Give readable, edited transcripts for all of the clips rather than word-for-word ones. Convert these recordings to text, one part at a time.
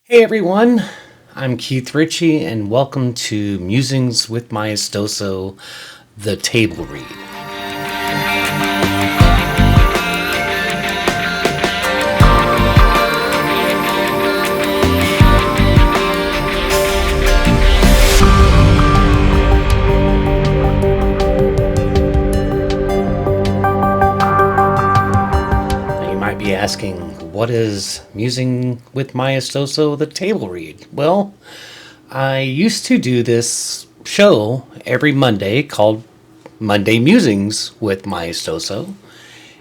Hey everyone, I'm Keith Ritchie, and welcome to Musings with Maestoso, the table read. Now you might be asking, what is Musing with Maestoso, the table read? Well, I used to do this show every Monday called Monday Musings with Maestoso,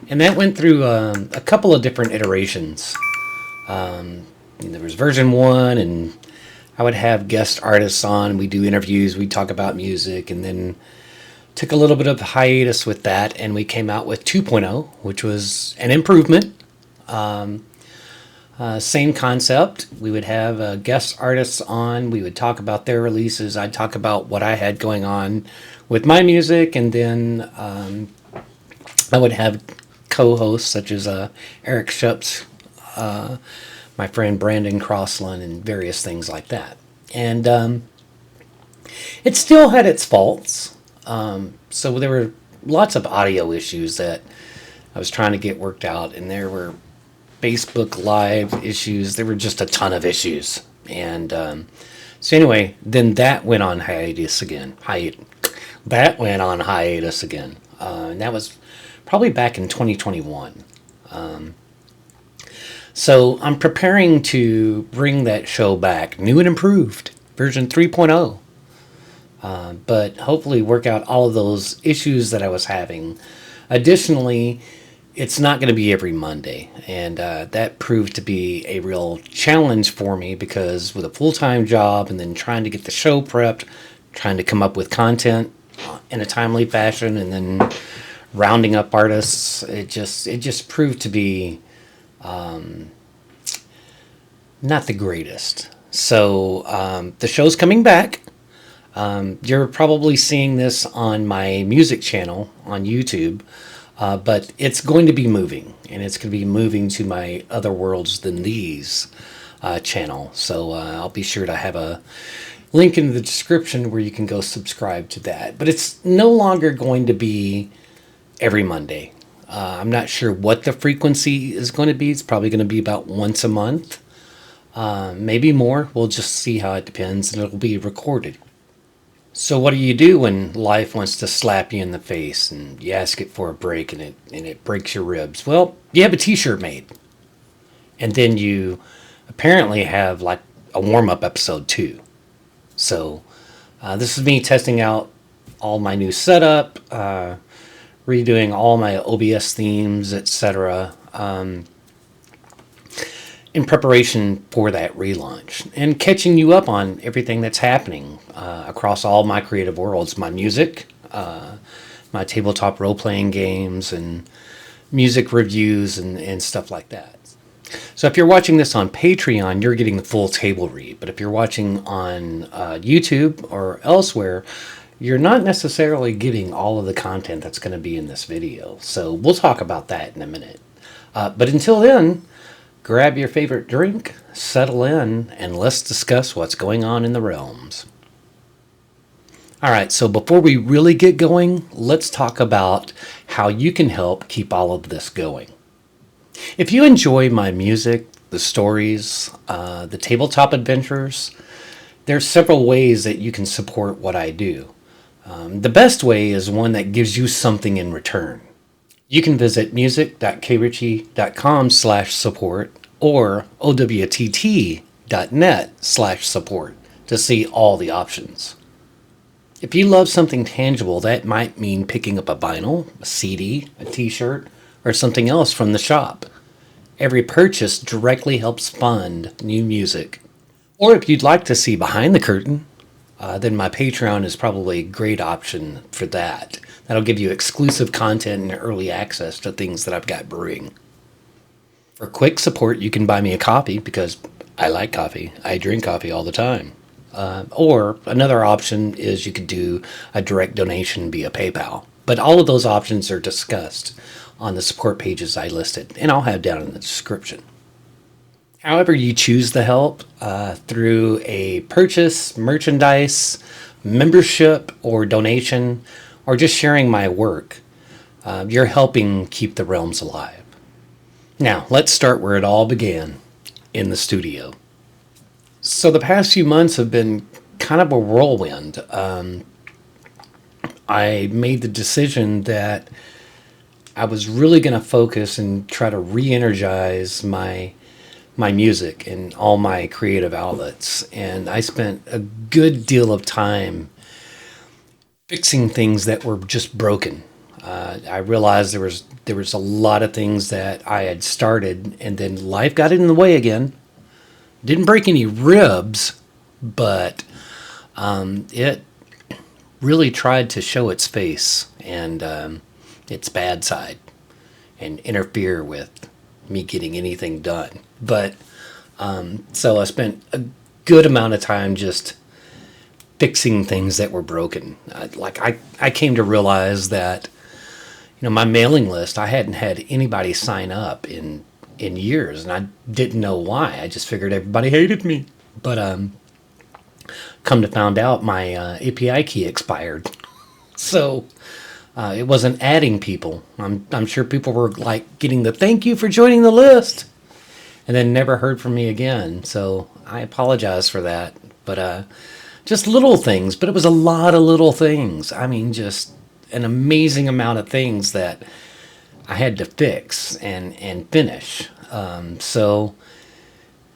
and that went through a couple of different iterations. There was version one, and I would have guest artists on. We do interviews. We talk about music, and then took a little bit of hiatus with that, and we came out with 2.0, which was an improvement. Same concept. We would have guest artists on. We would talk about their releases. I'd talk about what I had going on with my music, and then I would have co-hosts such as Eric Shupps, my friend Brandon Crossland, and various things like that. And it still had its faults. So there were lots of audio issues that I was trying to get worked out, and there were Facebook Live issues. There were just a ton of issues. And so anyway, then that went on hiatus again. That went on hiatus again. And that was probably back in 2021. So I'm preparing to bring that show back, new and improved, version 3.0. But hopefully work out all of those issues that I was having. Additionally, it's not going to be every Monday, and that proved to be a real challenge for me because with a full-time job and then trying to get the show prepped, trying to come up with content in a timely fashion, and then rounding up artists, it just proved to be not the greatest. So the show's coming back. You're probably seeing this on my music channel on YouTube, but it's going to be moving, and it's going to be moving to my Other Worlds Than These channel. So I'll be sure to have a link in the description where you can go subscribe to that. But it's no longer going to be every Monday. I'm not sure what the frequency is going to be. It's probably going to be about once a month, maybe more. We'll just see how it depends, and it'll be recorded. So what do you do when life wants to slap you in the face and you ask it for a break and it breaks your ribs? Well, you have a t-shirt made. And then you apparently have like a warm-up episode too. So this is me testing out all my new setup, redoing all my OBS themes, etc. In preparation for that relaunch and catching you up on everything that's happening across all my creative worlds, my music, my tabletop role-playing games, and music reviews and stuff like that. So if you're watching this on Patreon, you're getting the full table read. But if you're watching on YouTube or elsewhere, you're not necessarily getting all of the content that's going to be in this video. So we'll talk about that in a minute. But until then, grab your favorite drink, settle in, and let's discuss what's going on in the realms. All right, so before we really get going, let's talk about how you can help keep all of this going. If you enjoy my music, the stories, the tabletop adventures, there's several ways that you can support what I do. The best way is one that gives you something in return. You can visit music.kritchie.com/support or owtt.net/support to see all the options. If you love something tangible, that might mean picking up a vinyl, a CD, a t-shirt, or something else from the shop. Every purchase directly helps fund new music. Or if you'd like to see behind the curtain, then my Patreon is probably a great option for that. That'll give you exclusive content and early access to things that I've got brewing. For quick support, you can buy me a coffee because I like coffee. I drink coffee all the time. Or another option is you could do a direct donation via PayPal. But all of those options are discussed on the support pages I listed, and I'll have down in the description. However you choose to help, through a purchase, merchandise, membership, or donation, or just sharing my work, you're helping keep the realms alive. Now, let's start where it all began, in the studio. So the past few months have been kind of a whirlwind. I made the decision that I was really going to focus and try to re-energize my music and all my creative outlets. And I spent a good deal of time fixing things that were just broken. I realized there was a lot of things that I had started, and then life got in the way again. Didn't break any ribs, but it really tried to show its face and its bad side and interfere with me getting anything done. But so I spent a good amount of time just fixing things that were broken. I came to realize that my mailing list, I hadn't had anybody sign up in years, and I didn't know why. I just figured everybody hated me. But come to find out, my API key expired, so it wasn't adding people. I'm sure people were like getting the thank you for joining the list, and then never heard from me again. So I apologize for that. But just little things, but it was a lot of little things. I mean, just an amazing amount of things that I had to fix and finish. So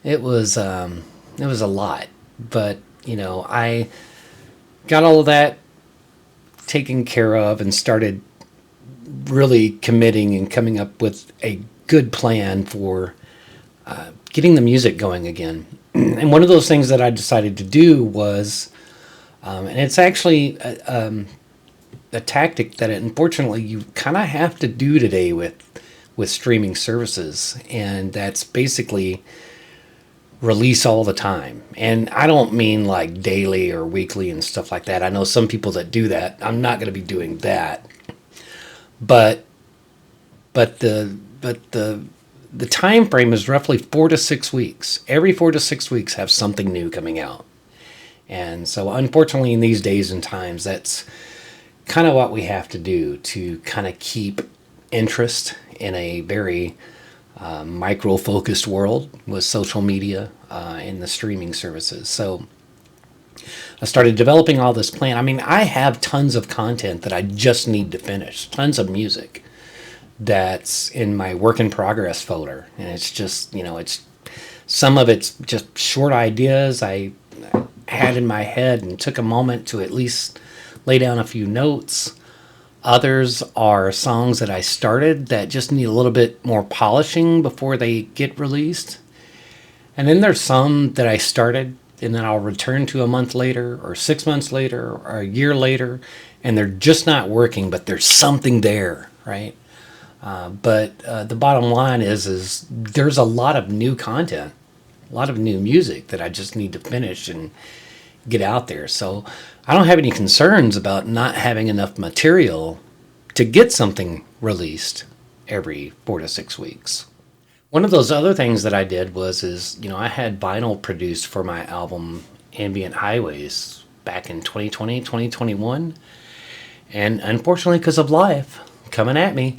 it was a lot, but I got all of that taken care of and started really committing and coming up with a good plan for getting the music going again. And one of those things that I decided to do was, and it's actually a tactic that unfortunately you kind of have to do today with streaming services, and that's basically release all the time. And I don't mean like daily or weekly and stuff like that. I know some people that do that. I'm not going to be doing that. But the time frame is roughly 4 to 6 weeks. Every 4 to 6 weeks have something new coming out. And so unfortunately in these days and times, that's kind of what we have to do to kind of keep interest in a very micro-focused world with social media and the streaming services. So I started developing all this plan. I mean, I have tons of content that I just need to finish, tons of music that's in my work in progress folder. And it's just, it's some of it's just short ideas I had in my head and took a moment to at least lay down a few notes. Others are songs that I started that just need a little bit more polishing before they get released. And then there's some that I started and then I'll return to a month later or 6 months later or a year later, and they're just not working, but there's something there, right? But the bottom line is there's a lot of new content, a lot of new music that I just need to finish and get out there. So I don't have any concerns about not having enough material to get something released every 4 to 6 weeks. One of those other things that I did was I had vinyl produced for my album Ambient Highways back in 2020, 2021. And unfortunately, because of life coming at me,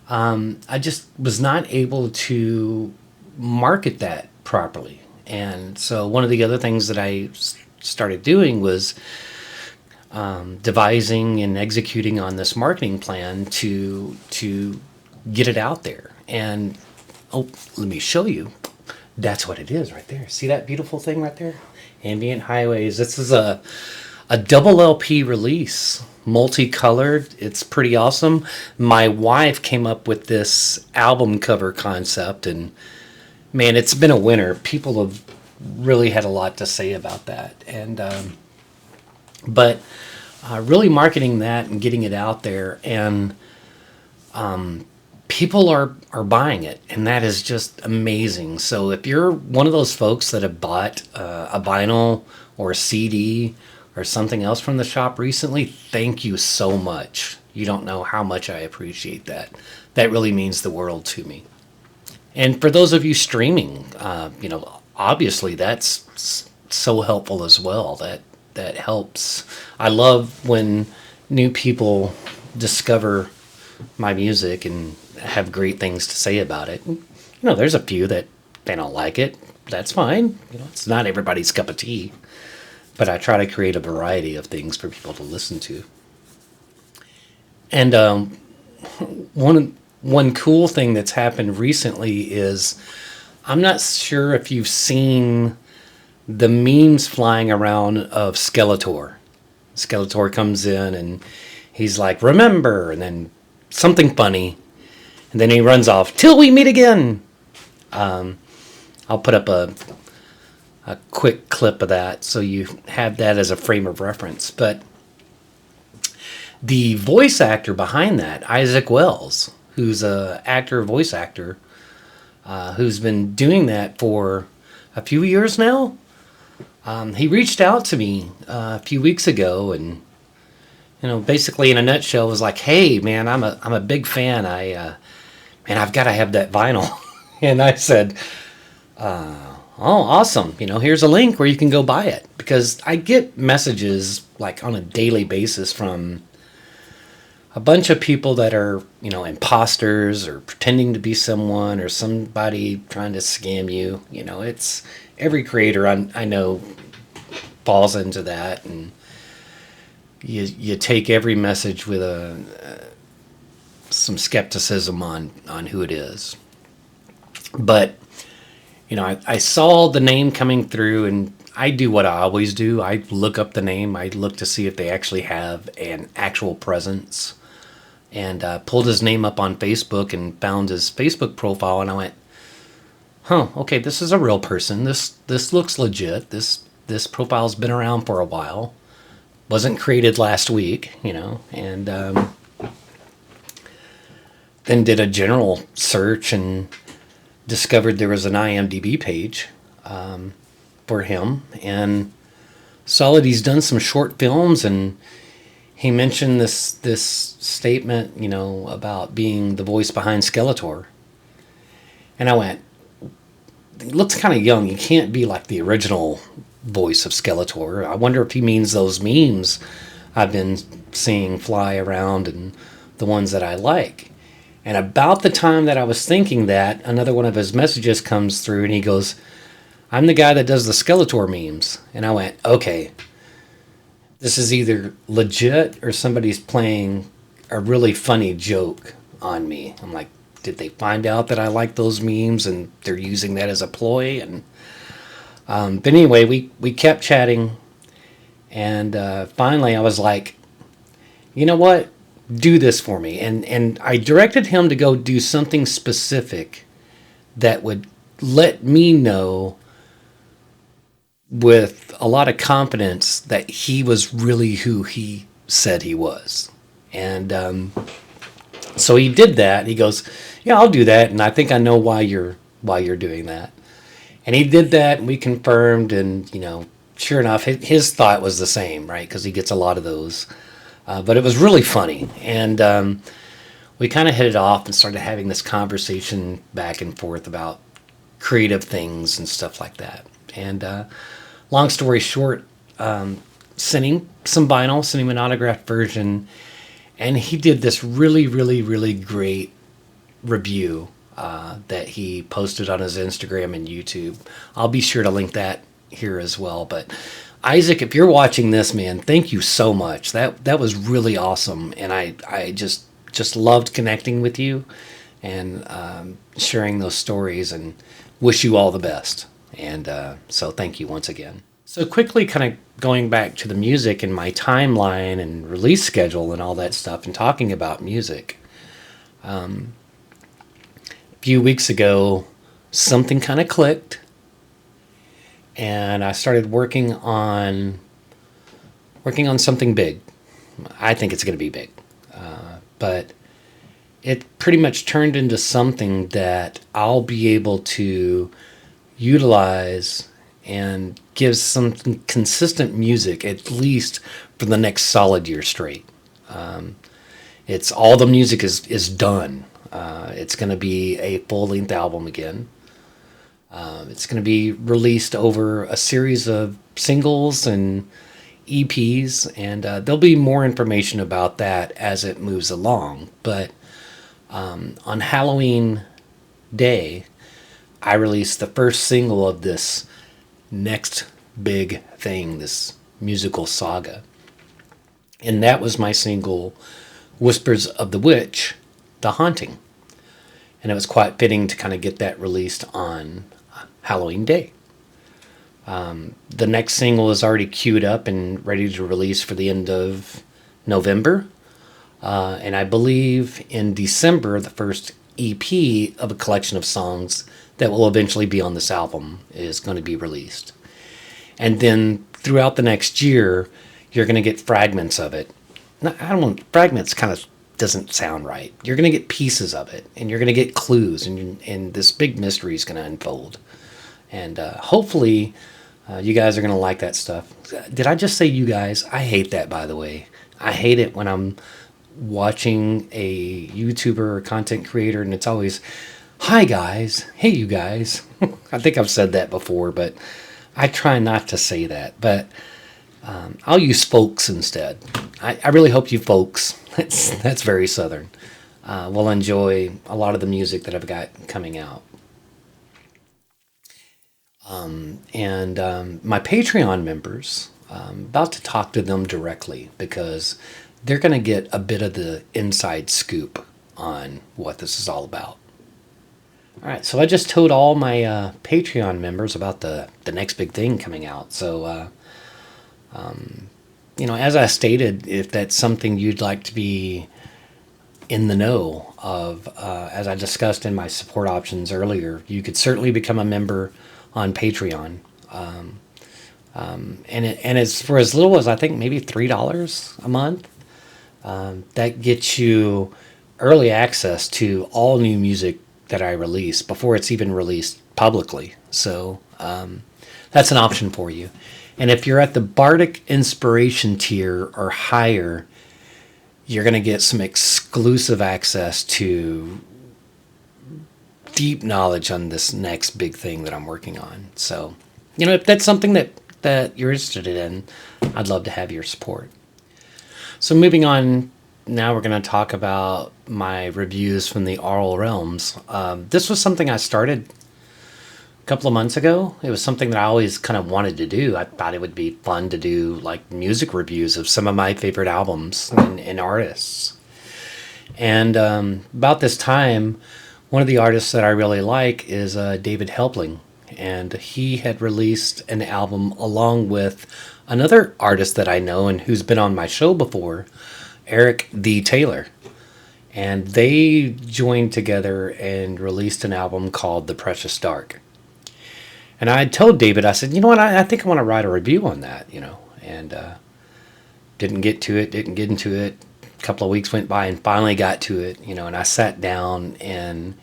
I just was not able to market that properly. And so one of the other things that I started doing was devising and executing on this marketing plan to get it out there. And let me show you. That's what it is right there. See that beautiful thing right there? Ambient Highways. This is a double LP release, multicolored. It's pretty awesome. My wife came up with this album cover concept, and man, it's been a winner. People have really had a lot to say about that. And but really marketing that and getting it out there, and people are buying it, and that is just amazing. So if you're one of those folks that have bought a vinyl or a CD or something else from the shop recently, thank you so much. You don't know how much I appreciate that. That really means the world to me. And for those of you streaming, obviously that's so helpful as well. That helps. I love when new people discover my music and have great things to say about it. There's a few that they don't like it. That's fine. It's not everybody's cup of tea. But I try to create a variety of things for people to listen to. And one cool thing that's happened recently is I'm not sure if you've seen the memes flying around of Skeletor. Skeletor comes in and he's like, "Remember," and then something funny, and then he runs off till we meet again. I'll put up a quick clip of that so you have that as a frame of reference. But the voice actor behind that, Isaak Wells, who's a actor, voice actor, who's been doing that for a few years now, he reached out to me a few weeks ago, and basically in a nutshell was like, "Hey, man, I'm a big fan. I've got to have that vinyl." And I said, "Oh, awesome! Here's a link where you can go buy it." Because I get messages like on a daily basis from a bunch of people that are, imposters or pretending to be someone or somebody trying to scam you. It's every creator I know falls into that, and you take every message with some skepticism on who it is. But I saw the name coming through, and I do what I always do. I look up the name. I look to see if they actually have an actual presence, and pulled his name up on Facebook and found his Facebook profile, and I went, okay, this is a real person. This looks legit. This profile's been around for a while. Wasn't created last week, and then did a general search and discovered there was an IMDb page for him, and saw that he's done some short films, and he mentioned this statement, about being the voice behind Skeletor. And I went, he looks kind of young. He can't be like the original voice of Skeletor. I wonder if he means those memes I've been seeing fly around and the ones that I like. And about the time that I was thinking that, another one of his messages comes through, and he goes, "I'm the guy that does the Skeletor memes." And I went, okay, this is either legit or somebody's playing a really funny joke on me. I'm like, did they find out that I like those memes and they're using that as a ploy? And but anyway, we kept chatting, and finally I was like, you know what? Do this for me. And I directed him to go do something specific that would let me know with a lot of confidence that he was really who he said he was. And so he did that. He goes, "Yeah, I'll do that, and I think I know why you're doing that." And he did that, and we confirmed, and sure enough, his thought was the same, right? Because he gets a lot of those. But it was really funny, and we kind of hit it off and started having this conversation back and forth about creative things and stuff like that. And long story short, sent him some vinyl, sent him an autographed version, and he did this really, really, really great review that he posted on his Instagram and YouTube. I'll be sure to link that here as well. But Isaak, if you're watching this, man, thank you so much. That was really awesome, and I just loved connecting with you and sharing those stories, and wish you all the best. And so thank you once again. So quickly kind of going back to the music and my timeline and release schedule and all that stuff, and talking about music. A few weeks ago, something kind of clicked, and I started working on something big. I think it's going to be big, but it pretty much turned into something that I'll be able to utilize and give some consistent music at least for the next solid year straight. It's all the music is done. It's going to be a full-length album again. It's going to be released over a series of singles and EPs, and there'll be more information about that as it moves along. But on Halloween Day, I released the first single of this next big thing, this musical saga. And that was my single, Whispers of the Witch, The Haunting. And it was quite fitting to kind of get that released on Halloween Day. The next single is already queued up and ready to release for the end of November. And I believe in December, the first EP of a collection of songs that will eventually be on this album is going to be released. And then throughout the next year, you're going to get fragments of it. No, I don't want fragments, kind of doesn't sound right. You're going to get pieces of it, and you're going to get clues, and this big mystery is going to unfold. And hopefully, you guys are going to like that stuff. Did I just say you guys? I hate that, by the way. I hate it when I'm watching a YouTuber or content creator, and it's always, hi guys, hey you guys. I think I've said that before, but I try not to say that. But I'll use folks instead. I really hope you folks, that's very Southern, will enjoy a lot of the music that I've got coming out. And my Patreon members, I'm about to talk to them directly because they're going to get a bit of the inside scoop on what this is all about. All right, so I just told all my Patreon members about the next big thing coming out. So, as I stated, if that's something you'd like to be in the know of, as I discussed in my support options earlier, you could certainly become a member on Patreon. And it's for as little as I think maybe $3 a month. That gets you early access to all new music that I release before it's even released publicly. So that's an option for you. And if you're at the Bardic Inspiration tier or higher, you're going to get some exclusive access to deep knowledge on this next big thing that I'm working on. So, if that's something that you're interested in, I'd love to have your support. So moving on, now we're going to talk about my reviews from the Aural Realms. This was something I started a couple of months ago. It was something that I always kind of wanted to do. I thought it would be fun to do like music reviews of some of my favorite albums and artists. And about this time, one of the artists that I really like is David Helpling. And he had released an album along with another artist that I know and who's been on my show before, Eric D. Taylor. And they joined together and released an album called The Precious Dark. And I told David, I said, you know what, I think I want to write a review on that, and didn't get into it. A couple of weeks went by and finally got to it, and I sat down and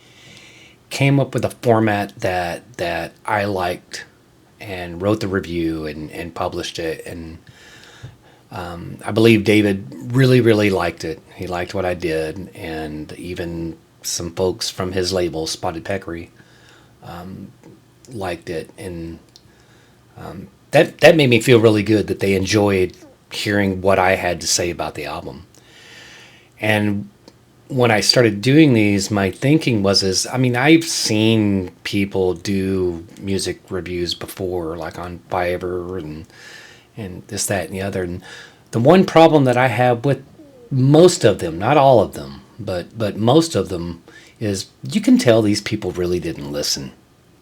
came up with a format that I liked and wrote the review and published it. And I believe David really, really liked it. He liked what I did, and even some folks from his label, Spotted Peccary, liked it. And that made me feel really good that they enjoyed hearing what I had to say about the album. And when I started doing these, my thinking was, I've seen people do music reviews before, like on Fiverr and this, that, and the other. And the one problem that I have with most of them, not all of them, but most of them, is you can tell these people really didn't listen.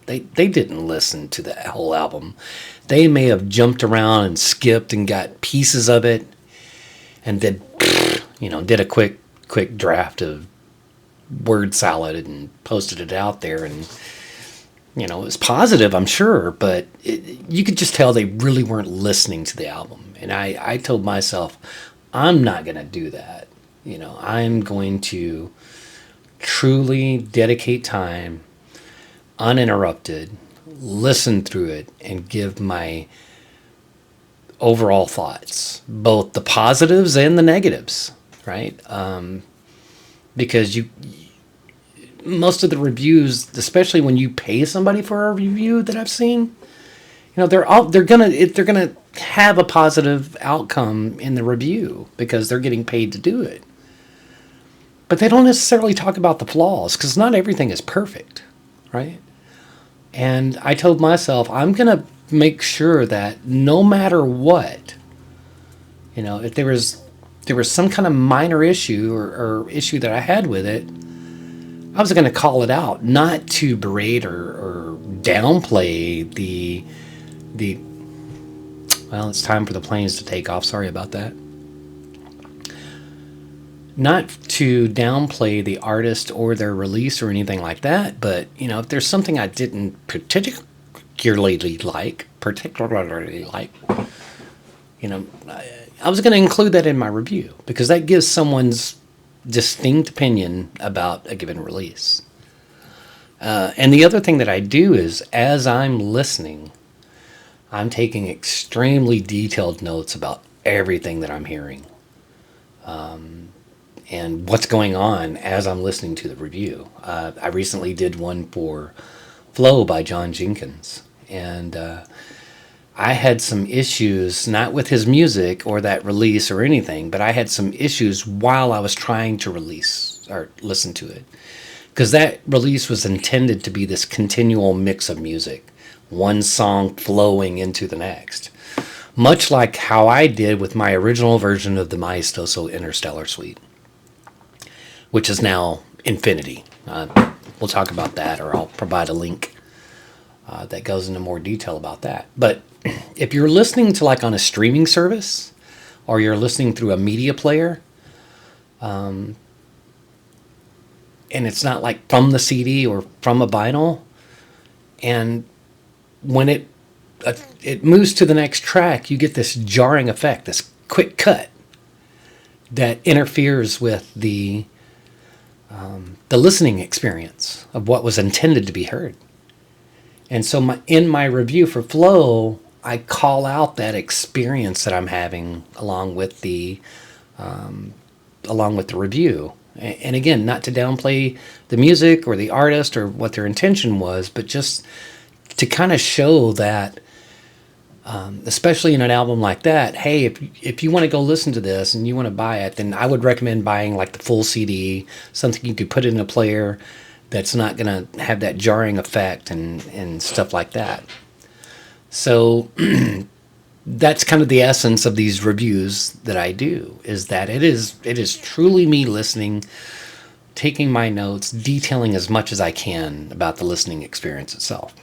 They didn't listen to the whole album. They may have jumped around and skipped and got pieces of it, and then did a quick draft of word salad and posted it out there, and it was positive, I'm sure, but you could just tell they really weren't listening to the album. And I told myself, I'm not going to do that. I'm going to truly dedicate time, uninterrupted, listen through it, and give my overall thoughts, both the positives and the negatives, right? Because most of the reviews, especially when you pay somebody for a review that I've seen, they're gonna have a positive outcome in the review because they're getting paid to do it. But they don't necessarily talk about the flaws because not everything is perfect, right? And I told myself I'm gonna make sure that no matter what, if there was some kind of minor issue or issue that I had with it, I was going to call it out, not to berate or downplay the. Well, it's time for the planes to take off. Sorry about that. Not to downplay the artist or their release or anything like that, but if there's something I didn't particularly like, I was going to include that in my review because that gives someone's distinct opinion about a given release. And the other thing that I do is, as I'm listening, I'm taking extremely detailed notes about everything that I'm hearing, and what's going on as I'm listening to the review. I recently did one for Flow by John Jenkins, and I had some issues, not with his music or that release or anything, but I had some issues while I was trying to release or listen to it. Because that release was intended to be this continual mix of music, one song flowing into the next. Much like how I did with my original version of the Maestoso Interstellar Suite, which is now Infinity. We'll talk about that, or I'll provide a link that goes into more detail about that. But if you're listening to like on a streaming service, or you're listening through a media player, and it's not like from the CD or from a vinyl, and when it moves to the next track, you get this jarring effect, this quick cut that interferes with the listening experience of what was intended to be heard. And so in my review for Flow, I call out that experience that I'm having along with the review. And again, not to downplay the music or the artist or what their intention was, but just to kind of show that, especially in an album like that, hey, if you want to go listen to this and you want to buy it, then I would recommend buying like the full CD, something you could put in a player that's not going to have that jarring effect and stuff like that. So that's kind of the essence of these reviews that I do, is that it is truly me listening, taking my notes, detailing as much as I can about the listening experience itself.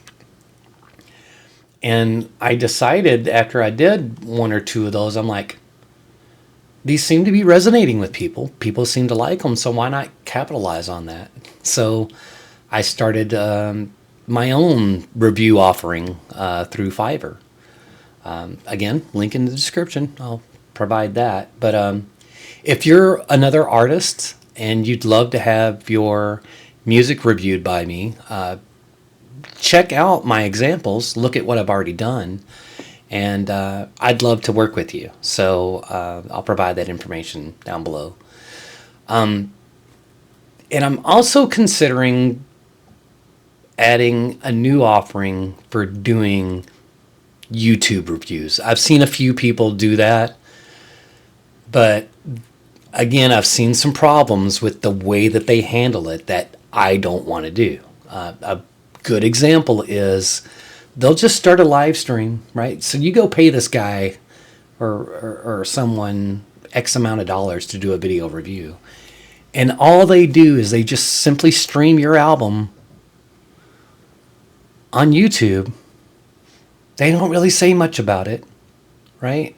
And I decided after I did one or two of those, I'm like, these seem to be resonating with people. People seem to like them, so why not capitalize on that? So I started my own review offering through Fiverr. Again, link in the description. I'll provide that. But if you're another artist and you'd love to have your music reviewed by me, check out my examples. Look at what I've already done. And I'd love to work with you. So I'll provide that information down below. And I'm also considering adding a new offering for doing YouTube reviews. I've seen a few people do that. But again, I've seen some problems with the way that they handle it that I don't want to do. A good example is they'll just start a live stream, right? So you go pay this guy or someone X amount of dollars to do a video review. And all they do is they just simply stream your album on YouTube. They don't really say much about it, right?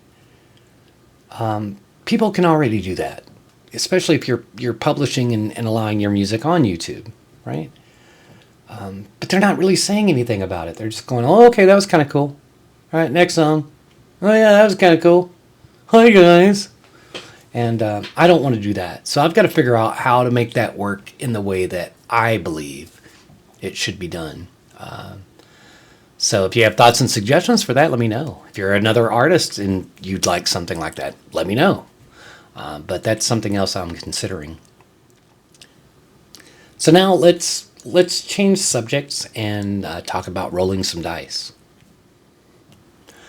People can already do that, especially if you're publishing and allowing your music on YouTube, right? But they're not really saying anything about it. They're just going, oh, okay, that was kind of cool. All right, next song. Oh, yeah, that was kind of cool. Hi, guys. And I don't want to do that. So I've got to figure out how to make that work in the way that I believe it should be done. So if you have thoughts and suggestions for that, let me know. If you're another artist and you'd like something like that, let me know. But that's something else I'm considering. So now let's change subjects and talk about rolling some dice.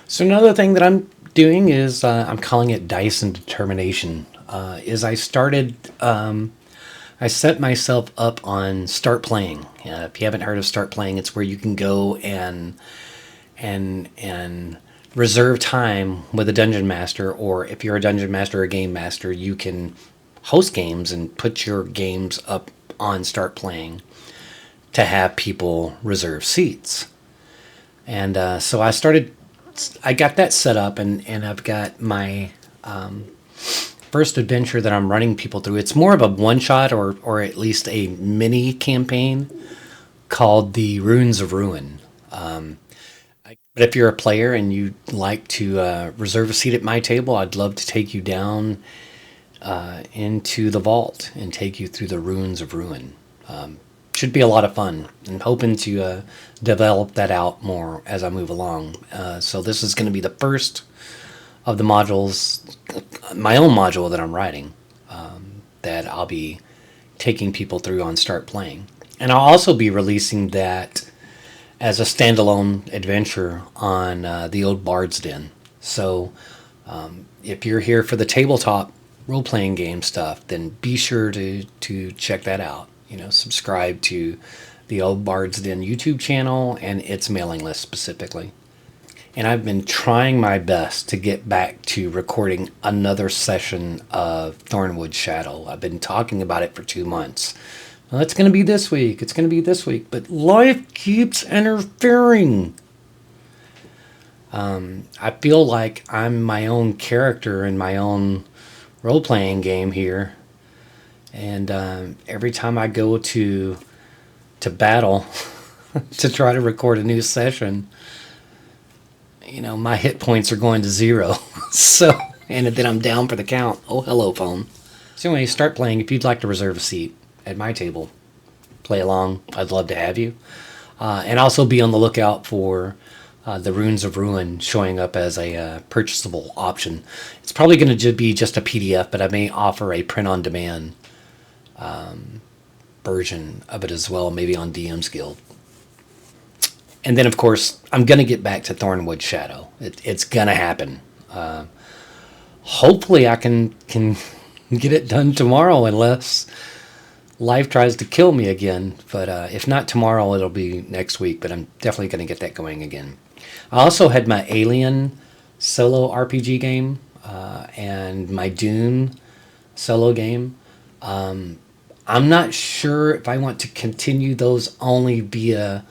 So another thing that I'm doing is I'm calling it dice and determination. Is I set myself up on Start Playing. If you haven't heard of Start Playing, it's where you can go and reserve time with a dungeon master, or if you're a dungeon master or a game master, you can host games and put your games up on Start Playing to have people reserve seats. And so I got that set up, and I've got my first adventure that I'm running people through. It's more of a one shot, or at least a mini campaign called the Runes of Ruin. But if you're a player and you'd like to reserve a seat at my table, I'd love to take you down into the vault and take you through the Runes of Ruin. Should be a lot of fun, and hoping to develop that out more as I move along. So this is going to be the first of the modules, my own module that I'm writing, that I'll be taking people through on Start Playing. And I'll also be releasing that as a standalone adventure on the Old Bard's Den. So if you're here for the tabletop role-playing game stuff, then be sure to check that out. Subscribe to the Old Bard's Den YouTube channel and its mailing list specifically. And I've been trying my best to get back to recording another session of Thornwood Shadow. I've been talking about it for 2 months. Well, it's going to be this week. It's going to be this week. But life keeps interfering. I feel like I'm my own character in my own role-playing game here. And every time I go to battle to try to record a new session, my hit points are going to 0. So, and then I'm down for the count. Oh, hello, phone. So anyway, Start Playing. If you'd like to reserve a seat at my table, play along. I'd love to have you. And also be on the lookout for the Runes of Ruin showing up as a purchasable option. It's probably going to be just a PDF, but I may offer a print-on-demand version of it as well, maybe on DM's Guild. And then, of course, I'm going to get back to Thornwood Shadow. It's going to happen. Hopefully I can get it done tomorrow, unless life tries to kill me again. But if not tomorrow, it'll be next week. But I'm definitely going to get that going again. I also had my Alien solo RPG game and my Dune solo game. I'm not sure if I want to continue those only via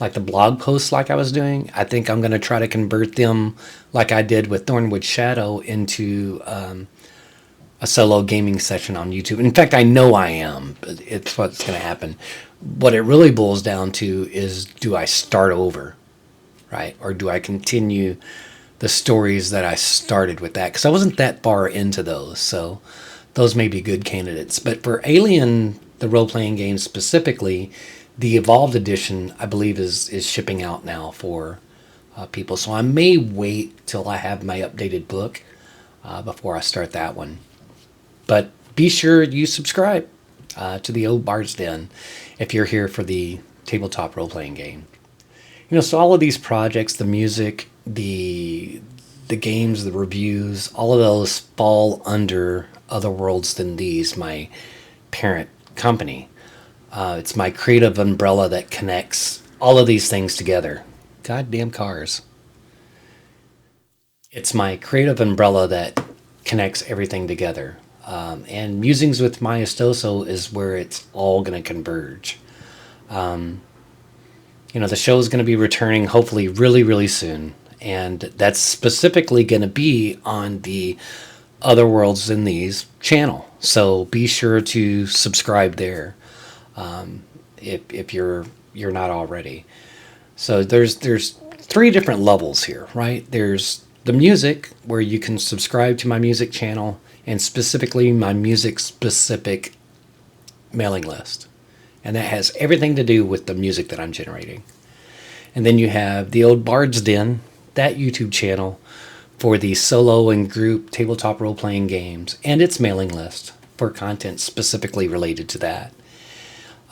like the blog posts like I was doing. I think I'm going to try to convert them like I did with Thornwood Shadow into a solo gaming session on YouTube. In fact, I know I am, but it's what's going to happen. What it really boils down to is, do I start over, right? Or do I continue the stories that I started with that? Because I wasn't that far into those, so those may be good candidates. But for Alien, the role-playing game specifically, the Evolved Edition, I believe, is shipping out now for people. So I may wait till I have my updated book before I start that one. But be sure you subscribe to the Old Bard's Den if you're here for the tabletop role-playing game. So all of these projects, the music, the games, the reviews, all of those fall under Other Worlds Than These, my parent company. It's my creative umbrella that connects all of these things together. Goddamn cars. It's my creative umbrella that connects everything together. And Musings with Maestoso is where it's all going to converge. The show is going to be returning hopefully really, really soon. And that's specifically going to be on the Other Worlds Than These channel. So be sure to subscribe there. If you're not already. So there's 3 different levels here, right? There's the music, where you can subscribe to my music channel, and specifically my music specific mailing list. And that has everything to do with the music that I'm generating. And then you have the Old Bard's Den, that YouTube channel for the solo and group tabletop role-playing games, and its mailing list for content specifically related to that.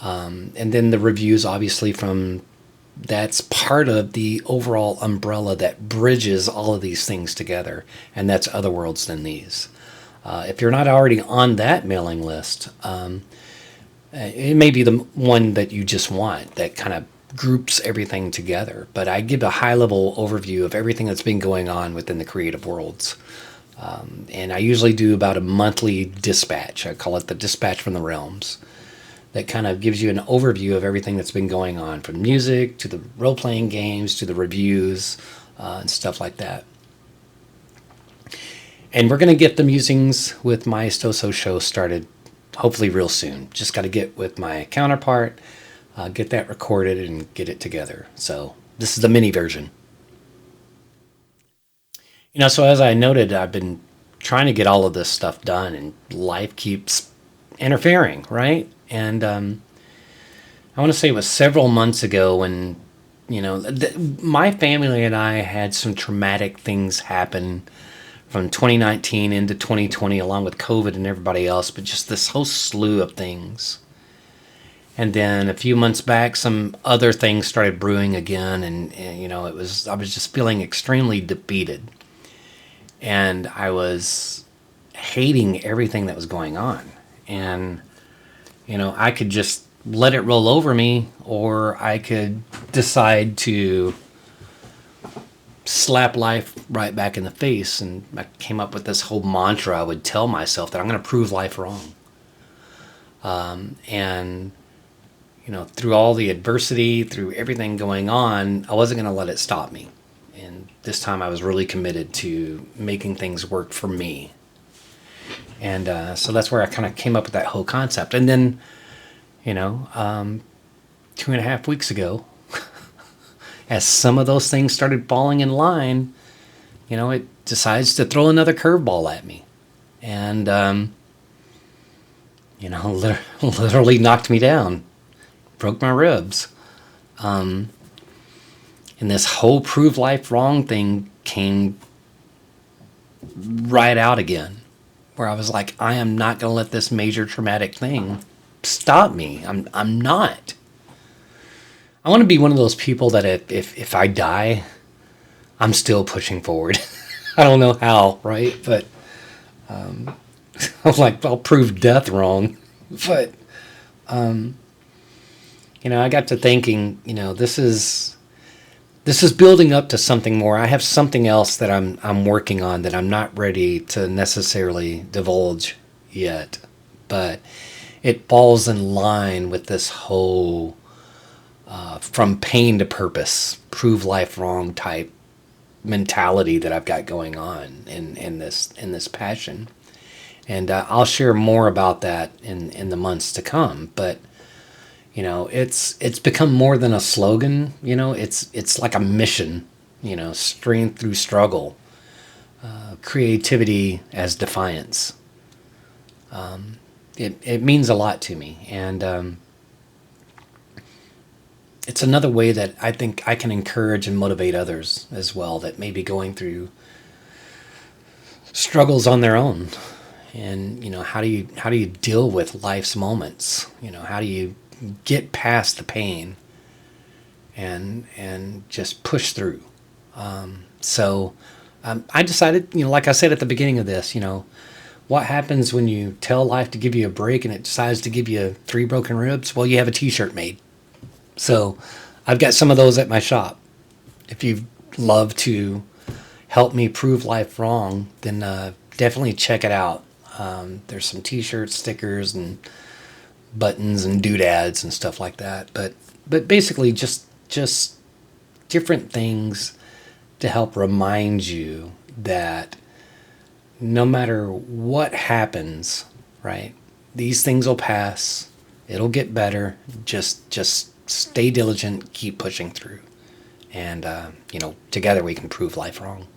And then the reviews, obviously, from that's part of the overall umbrella that bridges all of these things together, and that's Other Worlds Than These. If you're not already on that mailing list, it may be the one that you just want that kind of groups everything together. But I give a high level overview of everything that's been going on within the creative worlds. And I usually do about a monthly dispatch. I call it the Dispatch from the Realms. That kind of gives you an overview of everything that's been going on, from music to the role playing games to the reviews and stuff like that. And we're going to get the Musings with Maestoso show started hopefully real soon. Just got to get with my counterpart, get that recorded, and get it together. So this is the mini version. So as I noted, I've been trying to get all of this stuff done, and life keeps interfering, right? And I want to say it was several months ago when, my family and I had some traumatic things happen from 2019 into 2020, along with COVID and everybody else, but just this whole slew of things. And then a few months back, some other things started brewing again, and I was just feeling extremely defeated. And I was hating everything that was going on. And, I could just let it roll over me, or I could decide to slap life right back in the face. And I came up with this whole mantra I would tell myself that I'm going to prove life wrong. And, through all the adversity, through everything going on, I wasn't going to let it stop me. And this time I was really committed to making things work for me. And so that's where I kind of came up with that whole concept. And then, 2.5 weeks ago, as some of those things started falling in line, it decides to throw another curveball at me. And, literally knocked me down, broke my ribs. And this whole prove life wrong thing came right out again, where I was like, I am not going to let this major traumatic thing stop me. I'm not. I want to be one of those people that if I die, I'm still pushing forward. I don't know how, right? But I'm like, I'll prove death wrong. But, I got to thinking, this is building up to something more. I have something else that I'm working on that I'm not ready to necessarily divulge yet, but it falls in line with this whole from pain to purpose, prove life wrong type mentality that I've got going on in this passion. And I'll share more about that in the months to come. But it's become more than a slogan. It's like a mission. Strength through struggle, creativity as defiance. It means a lot to me, and it's another way that I think I can encourage and motivate others as well that may be going through struggles on their own. And how do you deal with life's moments? How do you get past the pain and just push through? So I decided, like I said at the beginning of this, what happens when you tell life to give you a break and it decides to give you 3 broken ribs? Well, you have a t-shirt made. So I've got some of those at my shop. If you'd love to help me prove life wrong, then definitely check it out. There's some t-shirts, stickers, and buttons and doodads and stuff like that. But basically just different things to help remind you that no matter what happens, right, these things will pass. It'll get better. Just stay diligent, keep pushing through. And, together we can prove life wrong.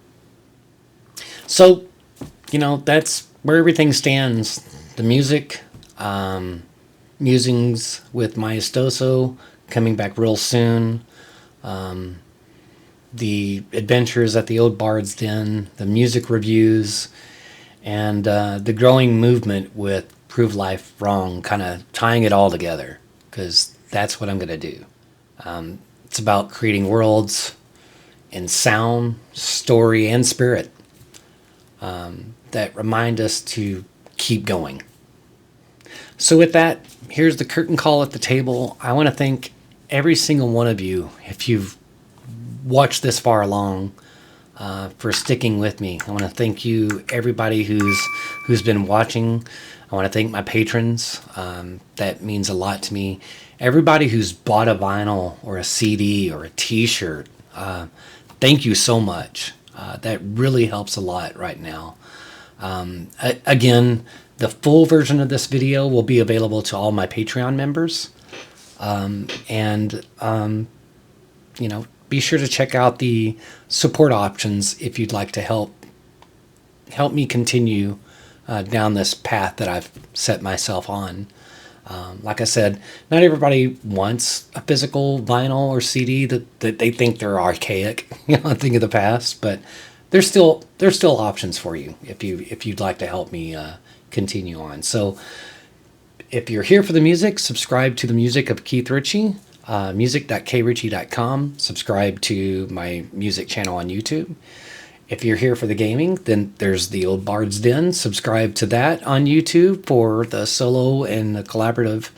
So, that's where everything stands. The music, Musings with Maestoso coming back real soon. The adventures at the Old Bard's Den, the music reviews, and the growing movement with Prove Life Wrong, kind of tying it all together. because that's what I'm going to do. It's about creating worlds in sound, story, and spirit that remind us to keep going. So with that, here's the curtain call at the table. I want to thank every single one of you, if you've watched this far along, for sticking with me. I want to thank you, everybody who's been watching. I want to thank my patrons. That means a lot to me. Everybody who's bought a vinyl or a CD or a T-shirt, thank you so much. That really helps a lot right now. Again, the full version of this video will be available to all my Patreon members. Be sure to check out the support options if you'd like to help me continue down this path that I've set myself on. Like I said, not everybody wants a physical vinyl or CD that they think they're archaic, a thing of the past, but there's still options for you if you'd like to help me continue on. So if you're here for the music, subscribe to the music of Keith Ritchie, music.kritchie.com. Subscribe to my music channel on YouTube. If you're here for the gaming, then there's the Old Bard's Den. Subscribe to that on YouTube for the solo and the collaborative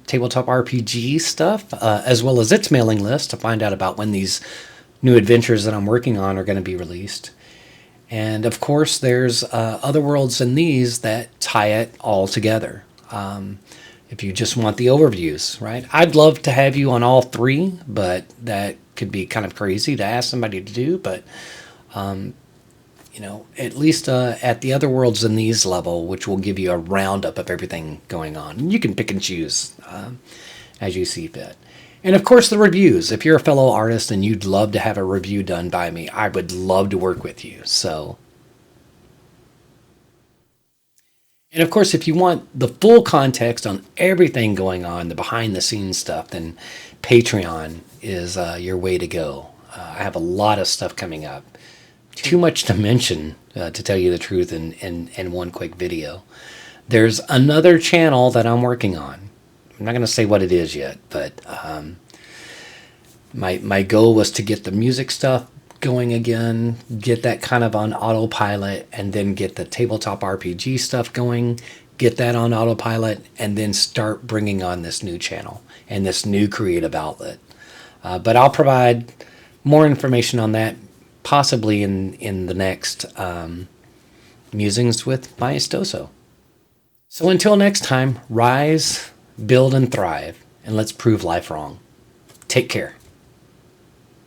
tabletop RPG stuff, as well as its mailing list to find out about when these new adventures that I'm working on are going to be released. And of course, there's other worlds in these that tie it all together. If you just want the overviews, right? I'd love to have you on all three, but that could be kind of crazy to ask somebody to do. But, at least at the other worlds in these level, which will give you a roundup of everything going on. You can pick and choose as you see fit. And of course, the reviews. If you're a fellow artist and you'd love to have a review done by me, I would love to work with you. And of course, if you want the full context on everything going on, the behind the scenes stuff, then Patreon is your way to go. I have a lot of stuff coming up. Too much to mention, to tell you the truth, in one quick video. There's another channel that I'm working on. I'm not going to say what it is yet, but my goal was to get the music stuff going again, get that kind of on autopilot, and then get the tabletop RPG stuff going, get that on autopilot, and then start bringing on this new channel and this new creative outlet. But I'll provide more information on that possibly in the next Musings with Maestoso. So until next time, rise, build, and thrive, and let's prove life wrong. Take care.